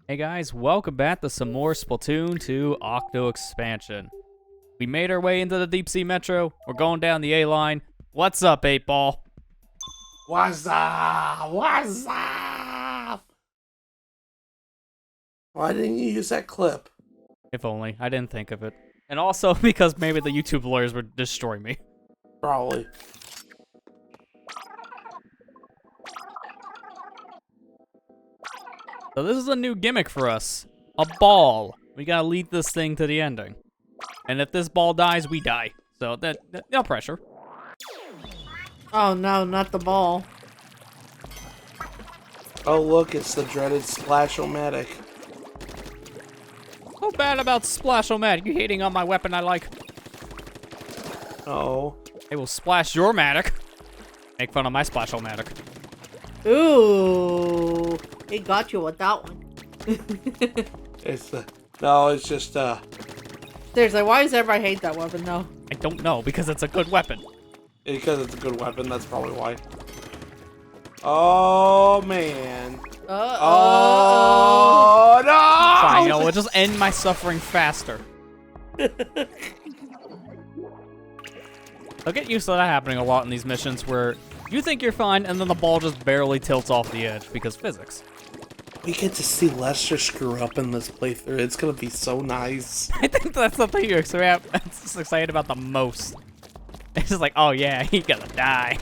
Hey guys, welcome back to some more Splatoon 2 Octo expansion. We made our way into the deep sea metro. We're going down the A line. What's up, 8-Ball? What's up? What's up? Why didn't you use that clip? If only. I didn't think of it. And also because maybe the YouTube lawyers would destroy me. Probably. So this is a new gimmick for us. A ball. We gotta lead this thing to the ending. And if this ball dies, we die. So no pressure. Oh no, not the ball. Oh look, it's the dreaded Splash-O-Matic. How bad about Splash-O-Matic? You hating on my weapon I like? Oh. I will splash your Matic. Make fun of my Splash-O-Matic. Ooh, he got you with that one. No, it's just Seriously, why does everybody hate that weapon though? I don't know, because it's a good weapon. because it's a good weapon, that's probably why. Oh man. Oh no! Fine, no, we'll just end my suffering faster. I'll get used to that happening a lot in these missions where you think you're fine and then the ball just barely tilts off the edge because physics. We get to see Lester screw up in this playthrough. It's gonna be so nice. I think that's the thing you're excited about the most. It's just like, oh yeah, he's gonna die.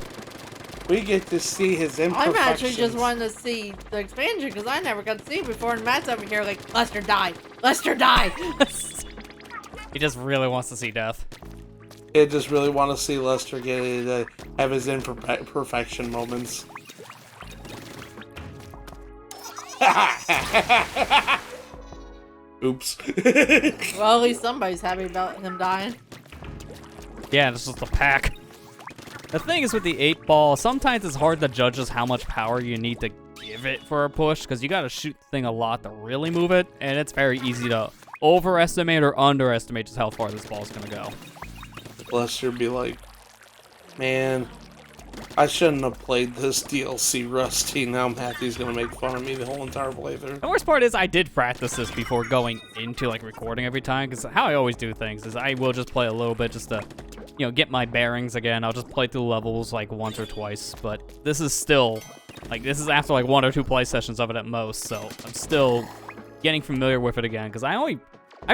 We get to see his imperfections. I'm actually just wanting to see the expansion because I never got to see it before, and Matt's over here like, Lester die! Lester die! He just really wants to see death. I just really want to see Lester have his imperfection moments. Oops. Well, at least somebody's happy about him dying. Yeah, it's just a pack. The thing is with the 8-Ball, sometimes it's hard to judge just how much power you need to give it for a push, because you gotta shoot the thing a lot to really move it, and it's very easy to overestimate or underestimate just how far this ball's gonna go. Lester be like, man, I shouldn't have played this DLC Rusty. Now Matthew's gonna make fun of me the whole entire playthrough. The worst part is I did practice this before going into like recording every time, because how I always do things is I will just play a little bit just to, you know, get my bearings again. I'll just play through levels like once or twice, but this is still, like, this is after like 1 or 2 play sessions of it at most, so I'm still getting familiar with it again, because I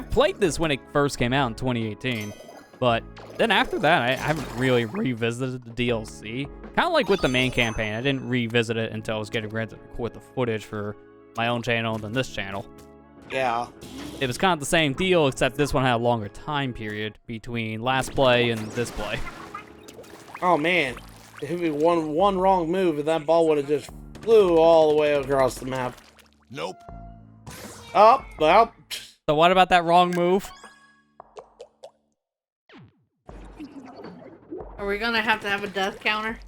played this when it first came out in 2018, but then after that, I haven't really revisited the DLC. Kind of like with the main campaign, I didn't revisit it until I was getting ready to record the footage for my own channel and then this channel. Yeah. It was kind of the same deal, except this one had a longer time period between last play and this play. Oh man, if we one wrong move, and that ball would have just flew all the way across the map. Nope. Oh, well. So what about that wrong move? Are we gonna have to have a death counter?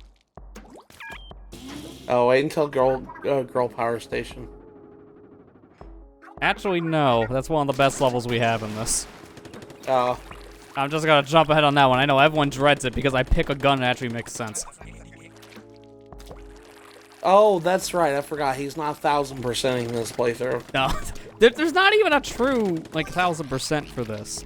Oh, wait until girl power station. Actually, no. That's one of the best levels we have in this. Oh. I'm just gonna jump ahead on that one. I know everyone dreads it because I pick a gun that actually makes sense. Oh, that's right. I forgot. He's not 1000%ing this playthrough. No, there's not even a true, like, 1000% for this.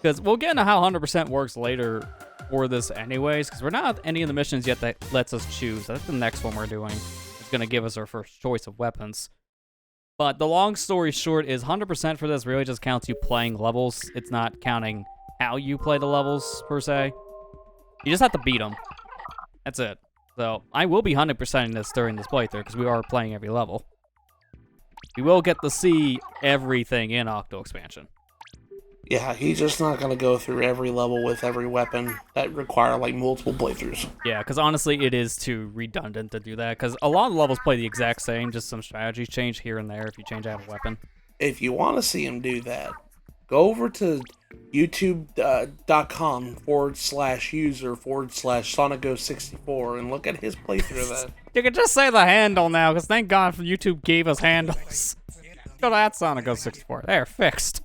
Because we'll get into how 100% works later for this anyways, because we're not at any of the missions yet that lets us choose. That's the next one we're doing. It's gonna give us our first choice of weapons. But the long story short is 100% for this really just counts you playing levels. It's not counting how you play the levels, per se. You just have to beat them. That's it. So, I will be 100%ing this during this playthrough, because we are playing every level. We will get to see everything in Octo expansion. Yeah, he's just not gonna go through every level with every weapon that require, like, multiple playthroughs. Yeah, because honestly, it is too redundant to do that, because a lot of levels play the exact same, just some strategies change here and there if you change out a weapon. If you want to see him do that, go over to youtube.com/user/SonicGo64 and look at his playthrough of that. You can just say the handle now, because thank God YouTube gave us handles. Go to that SonicGo64. They're fixed.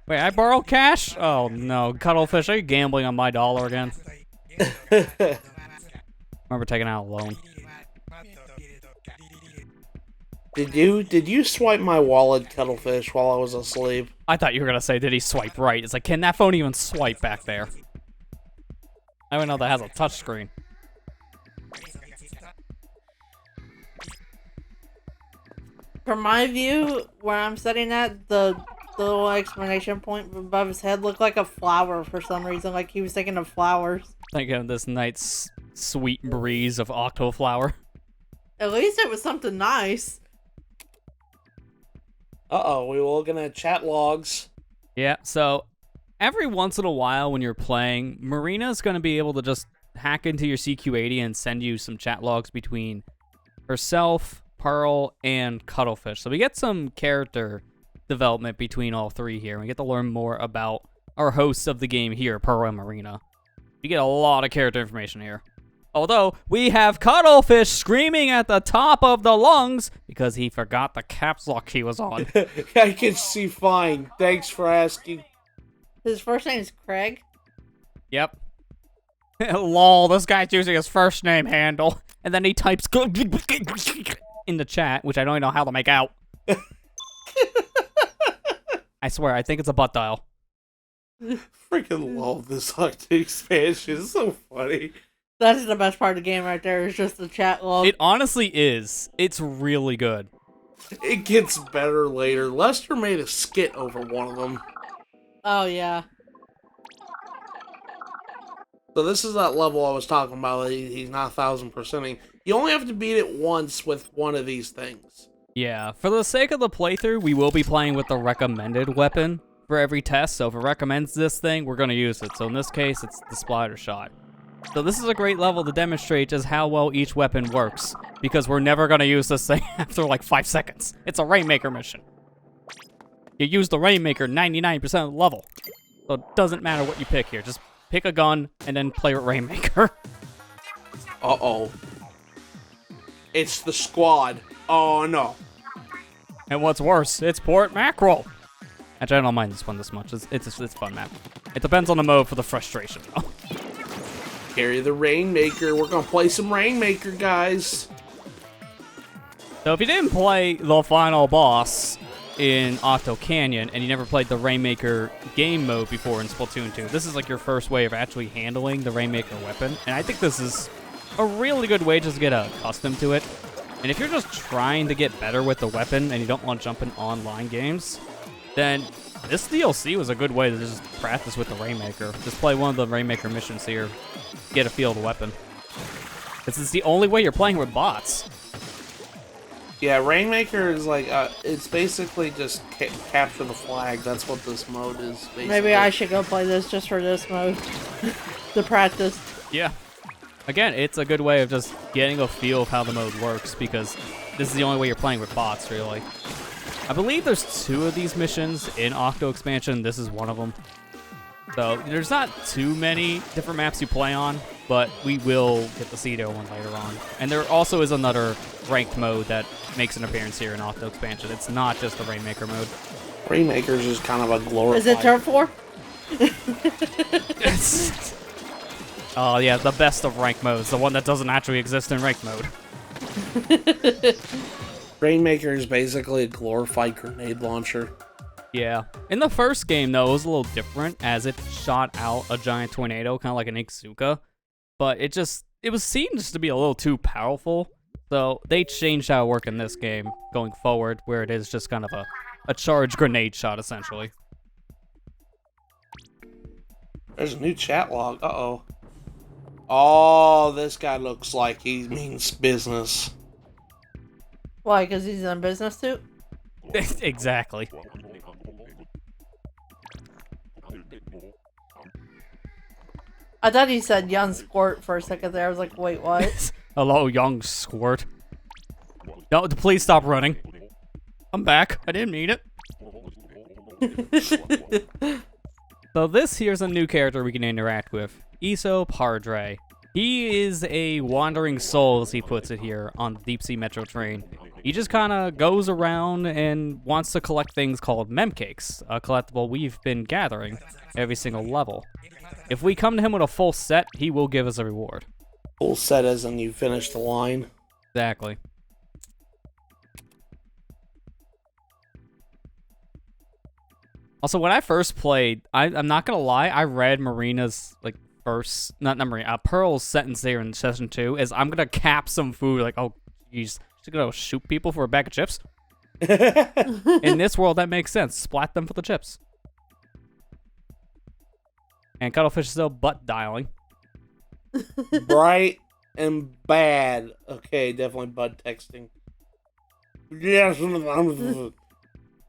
Wait, I borrowed cash? Oh no, Cuttlefish, are you gambling on my dollar again? Remember taking out a loan. Did you swipe my wallet, Cuttlefish, while I was asleep? I thought you were gonna say, did he swipe right? It's like, can that phone even swipe back there? I don't know that has a touchscreen. From my view, where I'm sitting at, the little exclamation point above his head looked like a flower for some reason, like he was thinking of flowers. Thinking of this night's sweet breeze of Octo flower. At least it was something nice. Uh-oh, we were looking at chat logs. Yeah, so every once in a while when you're playing, Marina's going to be able to just hack into your CQ80 and send you some chat logs between herself, Pearl, and Cuttlefish. So we get some character development between all three here. We get to learn more about our hosts of the game here, Pearl and Marina. You get a lot of character information here. Although, we have Cuttlefish screaming at the top of the lungs because he forgot the caps lock he was on. I can see fine. Thanks for asking. His first name is Craig. Yep. Lol, this guy's using his first name handle. And then he types in the chat, which I don't even know how to make out. I swear, I think it's a butt dial. Freaking love this Octo expansion. It's so funny. That's the best part of the game right there, is just the chat log. It honestly is. It's really good. It gets better later. Lester made a skit over one of them. Oh, yeah. So this is that level I was talking about. He's not 1000%ing. You only have to beat it once with one of these things. Yeah, for the sake of the playthrough, we will be playing with the recommended weapon for every test. So if it recommends this thing, we're going to use it. So in this case, it's the splatter shot. So this is a great level to demonstrate just how well each weapon works, because we're never going to use this thing after like 5 seconds. It's a Rainmaker mission. You use the Rainmaker 99% of the level. So it doesn't matter what you pick here. Just pick a gun and then play with Rainmaker. Uh-oh. It's the squad. Oh, no. And what's worse, it's Port Mackerel. Actually, I don't mind this one this much. It's a fun map. It depends on the mode for the frustration, though. Carry the Rainmaker. We're gonna play some Rainmaker, guys. So if you didn't play the final boss in Octo Canyon, and you never played the Rainmaker game mode before in Splatoon 2, this is like your first way of actually handling the Rainmaker weapon. And I think this is a really good way just to get accustomed to it. And if you're just trying to get better with the weapon and you don't want to jump in online games, then this DLC was a good way to just practice with the Rainmaker. Just play one of the Rainmaker missions here, get a feel of the weapon. This is the only way you're playing with bots. Yeah, Rainmaker is like, it's basically just capture the flag. That's what this mode is, basically. Maybe I should go play this just for this mode. To practice. Yeah. Again, it's a good way of just getting a feel of how the mode works, because this is the only way you're playing with bots, really. I believe there's 2 of these missions in Octo Expansion. This is one of them. So there's not too many different maps you play on, but we will get to see the one later on. And there also is another ranked mode that makes an appearance here in Octo Expansion. It's not just the Rainmaker mode. Rainmaker's just kind of a glorified... Is it turn 4? Oh yeah, the best of ranked modes, the one that doesn't actually exist in ranked mode. Rainmaker is basically a glorified grenade launcher. Yeah. In the first game, though, it was a little different, as it shot out a giant tornado, kind of like an Ixuka. But it was seen just to be a little too powerful. So they changed how it worked in this game going forward, where it is just kind of a charged grenade shot, essentially. There's a new chat log. Uh-oh. Oh, this guy looks like he means business. Why, because he's in a business suit? Exactly. I thought he said young squirt for a second there. I was like, wait, what? Hello, young squirt. No, please stop running. I'm back. I didn't mean it. So this here's a new character we can interact with. Iso Pardre. He is a wandering soul, as he puts it here, on the Deep Sea Metro train. He just kind of goes around and wants to collect things called memcakes, a collectible we've been gathering every single level. If we come to him with a full set, he will give us a reward. Full set as in you finish the line. Exactly. Also, when I first played, I'm not gonna lie, I read Marina's like not Marina, Pearl's sentence there in session 2 is I'm gonna cap some food. Like, oh, geez, she's gonna shoot people for a bag of chips. In this world, that makes sense. Splat them for the chips. And Cuttlefish is still butt dialing. Bright and bad. Okay, definitely butt texting. Yes.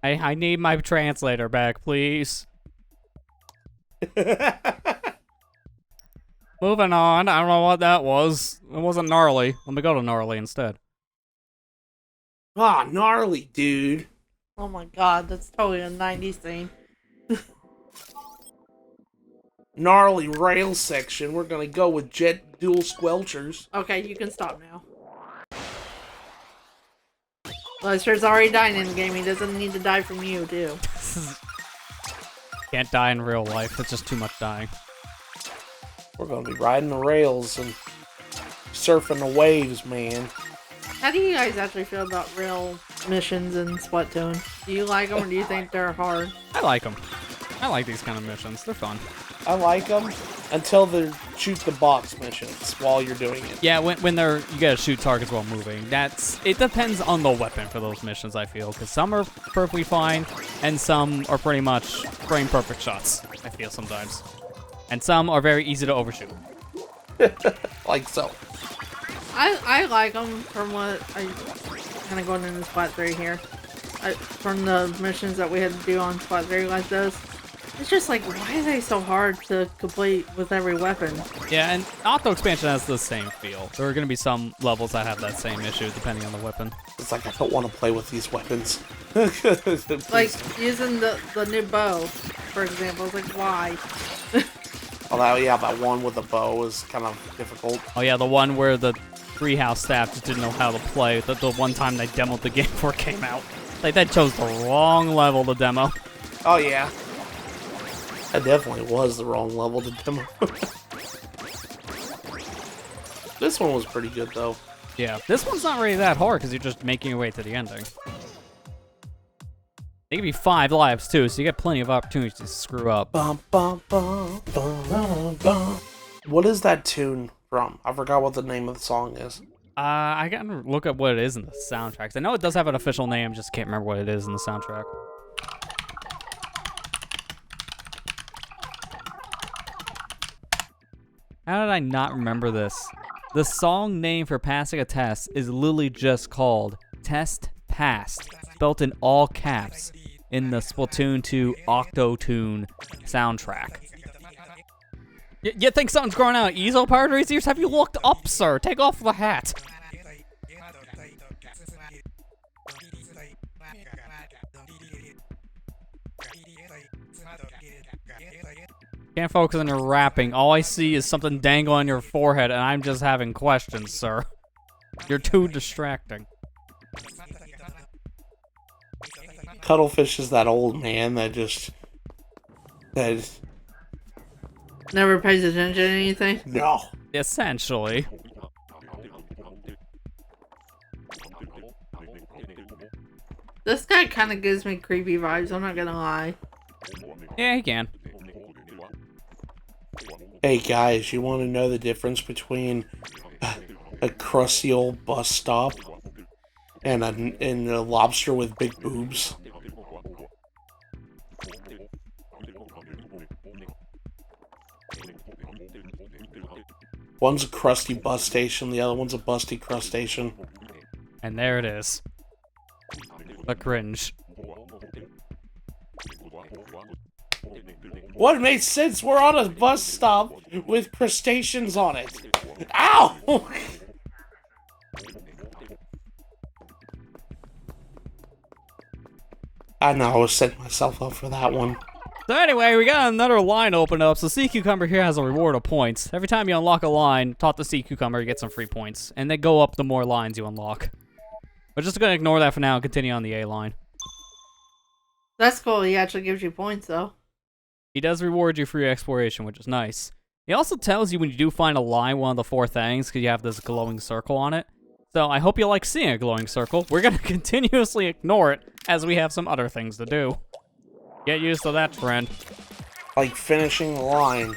I need my translator back, please. Moving on. I don't know what that was. It wasn't Gnarly. Let me go to Gnarly instead. Ah, Gnarly, dude. Oh my god, that's totally a 90s thing. Gnarly rail section. We're gonna go with jet dual squelchers. Okay, you can stop now. Lester's already dying in the game. He doesn't need to die from you, too. Can't die in real life. It's just too much dying. We're gonna be riding the rails and surfing the waves, man. How do you guys actually feel about real missions in Splatoon? Do you like them or do you think they're hard? I like them. I like these kind of missions. They're fun. I like them until they shoot the box missions while you're doing it. Yeah, when you gotta shoot targets while moving. It depends on the weapon for those missions, I feel, because some are perfectly fine, and some are pretty much frame perfect shots, I feel sometimes. And some are very easy to overshoot. Like so. I like them from what I kind of going into Splat 3 here. From the missions that we had to do on Splat 3 like this. It's just like, why are they so hard to complete with every weapon? Yeah, and Octo expansion has the same feel. There are going to be some levels that have that same issue depending on the weapon. It's like, I don't want to play with these weapons. Like, using the new bow, for example. It's like, why? Although, yeah, that one with the bow is kind of difficult. Oh yeah, the one where the treehouse staff just didn't know how to play. The one time they demoed the game before it came out. Like, they chose the wrong level to demo. Oh, yeah. That definitely was the wrong level to demo. This one was pretty good, though. Yeah, this one's not really that hard because you're just making your way to the ending. They give you 5 lives too, so you get plenty of opportunities to screw up. Bum, bum, bum, bum, bum. What is that tune from? I forgot what the name of the song is. I gotta look up what it is in the soundtracks. I know it does have an official name, just can't remember what it is in the soundtrack. How did I not remember this? The song name for passing a test is literally just called Test Passed, spelt in all caps, in the Splatoon 2 Octo Tune soundtrack. You think something's growing out of Ezo Power Racer's ears? Have you looked up, sir? Take off the hat. Can't focus on your rapping. All I see is something dangling on your forehead, and I'm just having questions, sir. You're too distracting. Cuttlefish is that old man that just... Never pays attention to anything? No. Essentially. This guy kind of gives me creepy vibes, I'm not gonna lie. Yeah, he can. Hey guys, you want to know the difference between a crusty old bus stop and a lobster with big boobs? One's a crusty bus station, the other one's a busty crustacean. And there it is. The cringe. What makes sense? We're on a bus stop with crustaceans on it. Ow! I know, I was setting myself up for that one. So anyway, we got another line open up. So Sea Cucumber here has a reward of points. Every time you unlock a line, talk to Sea Cucumber, you get some free points. And they go up the more lines you unlock. We're just going to ignore that for now and continue on the A line. That's cool. He actually gives you points, though. He does reward you for your exploration, which is nice. He also tells you when you do find a line, one of the 4 things, because you have this glowing circle on it. So I hope you like seeing a glowing circle. We're going to continuously ignore it as we have some other things to do. Get used to that, friend. Like finishing the line.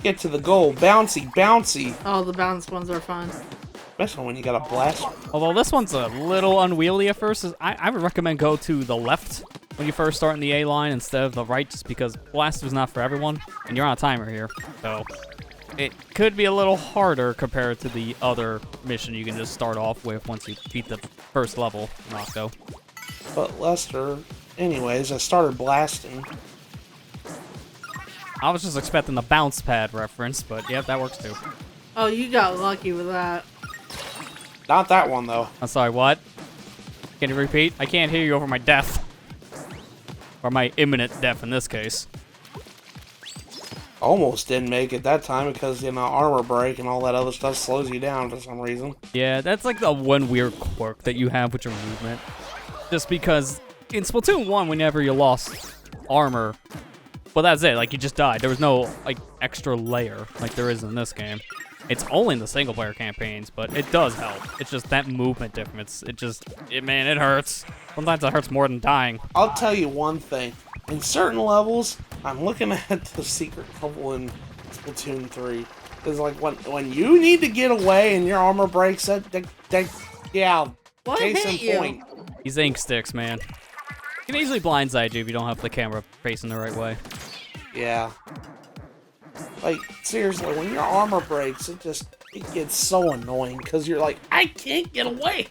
Get to the goal. Bouncy, bouncy. Oh, the bounce ones are fun. Especially when you got a blast. Although this one's a little unwieldy at first, I would recommend go to the left when you first start in the A line instead of the right, just because Blaster's not for everyone, and you're on a timer here. So it could be a little harder compared to the other mission you can just start off with once you beat the first level in Octo. But Lester, anyways, I started blasting. I was just expecting the bounce pad reference, but yeah, that works too. Oh, you got lucky with that. Not that one, though. I'm sorry, what? Can you repeat? I can't hear you over my death. Or my imminent death in this case. Almost didn't make it that time because, you know, armor break and all that other stuff slows you down for some reason. Yeah, that's like the one weird quirk that you have with your movement. Just because in Splatoon 1, whenever you lost armor, well, that's it. Like, you just died. There was no, like, extra layer like there is in this game. It's only in the single-player campaigns, but it does help. It's just that movement difference. Man, it hurts. Sometimes it hurts more than dying. I'll tell you one thing. In certain levels, I'm looking at the secret level in Splatoon 3. It's like when you need to get away and your armor breaks, yeah, What case hit in you? point. These ink sticks, man. You can easily blindside you if you don't have the camera facing the right way. Yeah. Like, seriously, when your armor breaks, it gets so annoying because you're like, I can't get away.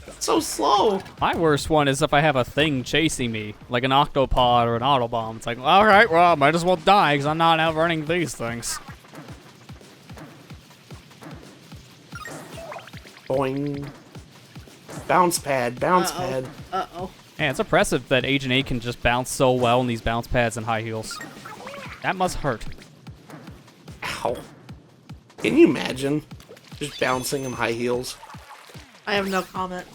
It's so slow. My worst one is if I have a thing chasing me, like an octopod or an autobomb. It's like, all right, well, I might as well die because I'm not outrunning these things. Boing. Bounce pad, bounce pad. Uh-oh. Yeah, it's impressive that Agent 8 can just bounce so well in these bounce pads and high heels. That must hurt. Ow. Can you imagine just bouncing in high heels? I have no comment.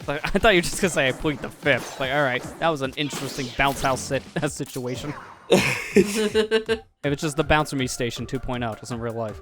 Like, I thought you were just gonna say I plead the fifth. Like, all right, that was an interesting bounce house situation. If it's just the Bouncer Me Station 2.0, just in real life.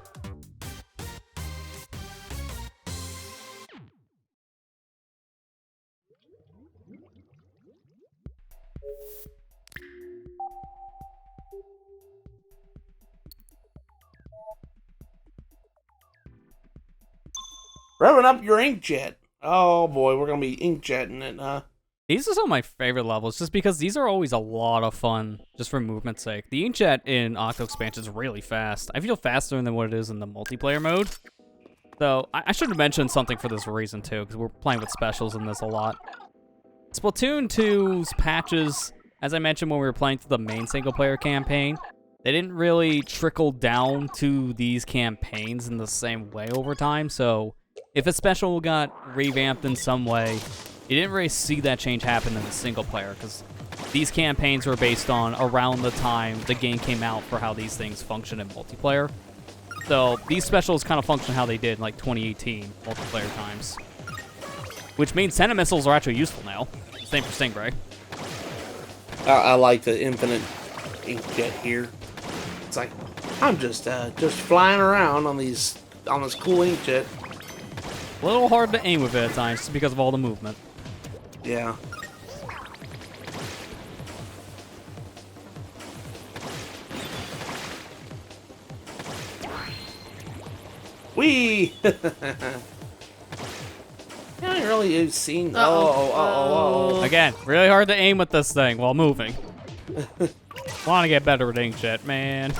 Revving up your inkjet. Oh boy, we're gonna be inkjetting it, huh? These are some of my favorite levels, just because these are always a lot of fun, just for movement's sake. The inkjet in Octo Expansion is really fast. I feel faster than what it is in the multiplayer mode. So, I should have mentioned something for this reason, too, because we're playing with specials in this a lot. Splatoon 2's patches, as I mentioned when we were playing through the main single-player campaign, they didn't really trickle down to these campaigns in the same way over time, so if a special got revamped in some way, you didn't really see that change happen in the single player, because these campaigns were based on around the time the game came out for how these things function in multiplayer. So these specials kind of function how they did in like 2018 multiplayer times. Which means Sentinel missiles are actually useful now. Same for Stingray. I like the infinite inkjet here. It's like I'm just flying around on this cool inkjet. A little hard to aim with it at times just because of all the movement. Yeah. Whee! I haven't really seen. Oh. Again, really hard to aim with this thing while moving. Want to get better with inkjet, man.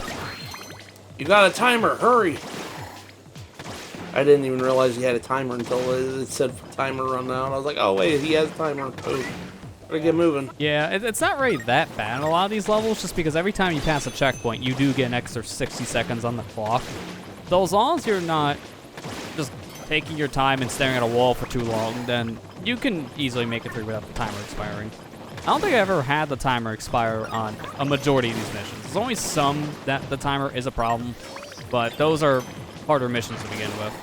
You got a timer, hurry! I didn't even realize he had a timer until it said timer run out. I was like, oh wait, he has a timer. Oh, gotta get moving. Yeah, it's not really that bad in a lot of these levels, just because every time you pass a checkpoint, you do get an extra 60 seconds on the clock. So as long as you're not just taking your time and staring at a wall for too long, then you can easily make it through without the timer expiring. I don't think I ever had the timer expire on a majority of these missions. There's only some that the timer is a problem, but those are harder missions to begin with.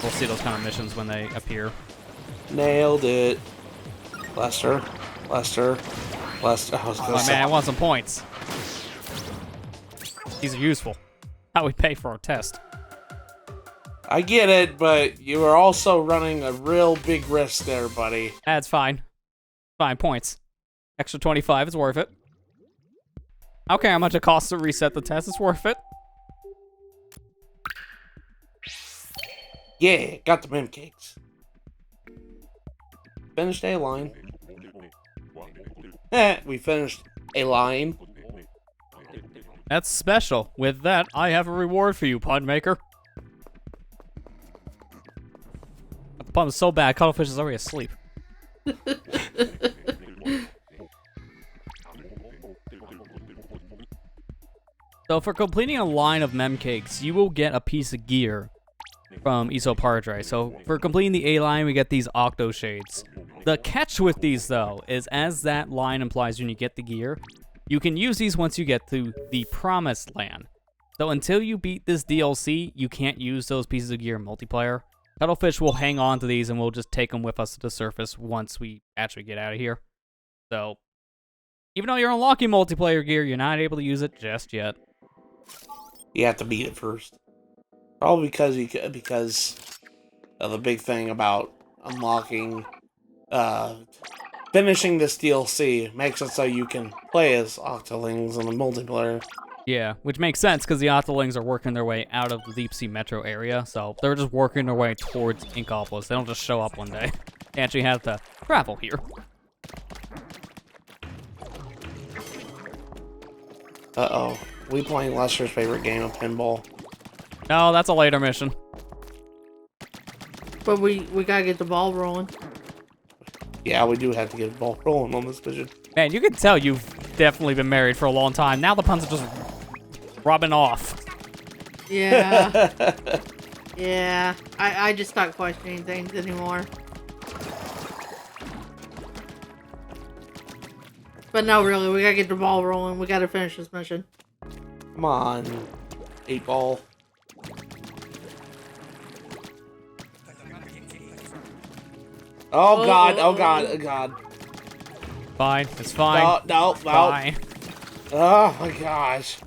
We'll see those kind of missions when they appear. Nailed it. Lester. Lester. Lester. Oh man, I want some points. These are useful. How we pay for our test. I get it, but you are also running a real big risk there, buddy. That's fine. Fine, points. Extra 25 is worth it. I don't care how much it costs to reset the test, it's worth it. Yeah, got the mem cakes. Finished a line. We finished a line. That's special. With that, I have a reward for you, pun maker. The pun is so bad, Cuttlefish is already asleep. So for completing a line of mem cakes, you will get a piece of gear from Isopardre. So for completing the A line, we get these Octo shades. The catch with these, though, is as that line implies when you get the gear, you can use these once you get to the Promised Land. So until you beat this DLC, you can't use those pieces of gear in multiplayer. Cuttlefish will hang on to these and we'll just take them with us to the surface once we actually get out of here. So even though you're unlocking multiplayer gear, you're not able to use it just yet. You have to beat it first. Probably because of the big thing about unlocking, finishing this DLC makes it so you can play as Octolings in the multiplayer. Yeah, which makes sense because the Octolings are working their way out of the Deep Sea Metro area, so they're just working their way towards Inkopolis. They don't just show up one day. They actually have to travel here. Uh-oh. We playing Lester's favorite game of pinball. No, that's a later mission. But we gotta get the ball rolling. Yeah, we do have to get the ball rolling on this mission. Man, you can tell you've definitely been married for a long time. Now the puns are just rubbing off. Yeah. Yeah. I just stop questioning things anymore. But no, really, we gotta get the ball rolling. We gotta finish this mission. Come on, 8-ball. Oh god, oh god, oh god. Fine, it's fine. No. Fine. Oh my gosh.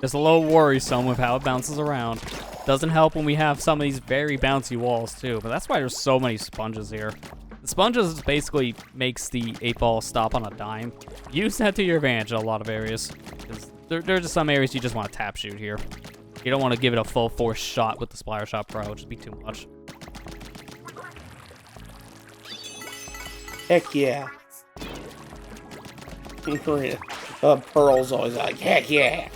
Just a little worrisome with how it bounces around. Doesn't help when we have some of these very bouncy walls too, but that's why there's so many sponges here. The sponges basically makes the 8-ball stop on a dime. Use that to your advantage in a lot of areas. There are just some areas you just want to tap shoot here. You don't want to give it a full force shot with the Splatter Shot Pro, it'll just be too much. Heck yeah. Pearl's always like, heck yeah.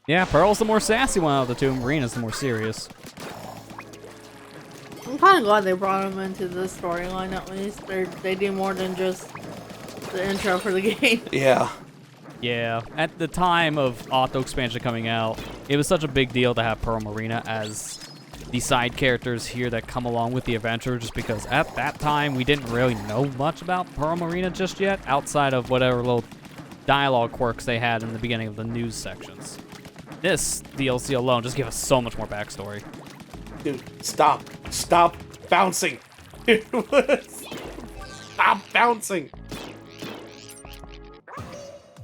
Yeah, Pearl's the more sassy one out of the two, and Marina's the more serious. I'm kind of glad they brought him into this storyline at least. They do more than just the intro for the game. Yeah. Yeah, at the time of Octo expansion coming out, it was such a big deal to have Pearl Marina as the side characters here that come along with the adventure, just because at that time we didn't really know much about Pearl Marina just yet, outside of whatever little dialogue quirks they had in the beginning of the news sections. This DLC alone just gave us so much more backstory. Dude, stop. Stop bouncing. Stop bouncing.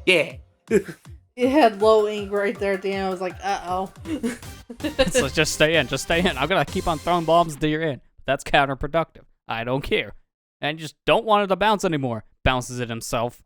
Yeah. It had low ink right there at the end. I was like, uh-oh. So just stay in, just stay in. I'm gonna keep on throwing bombs until you're in. That's counterproductive. I don't care. And you just don't want it to bounce anymore. Bounces it himself.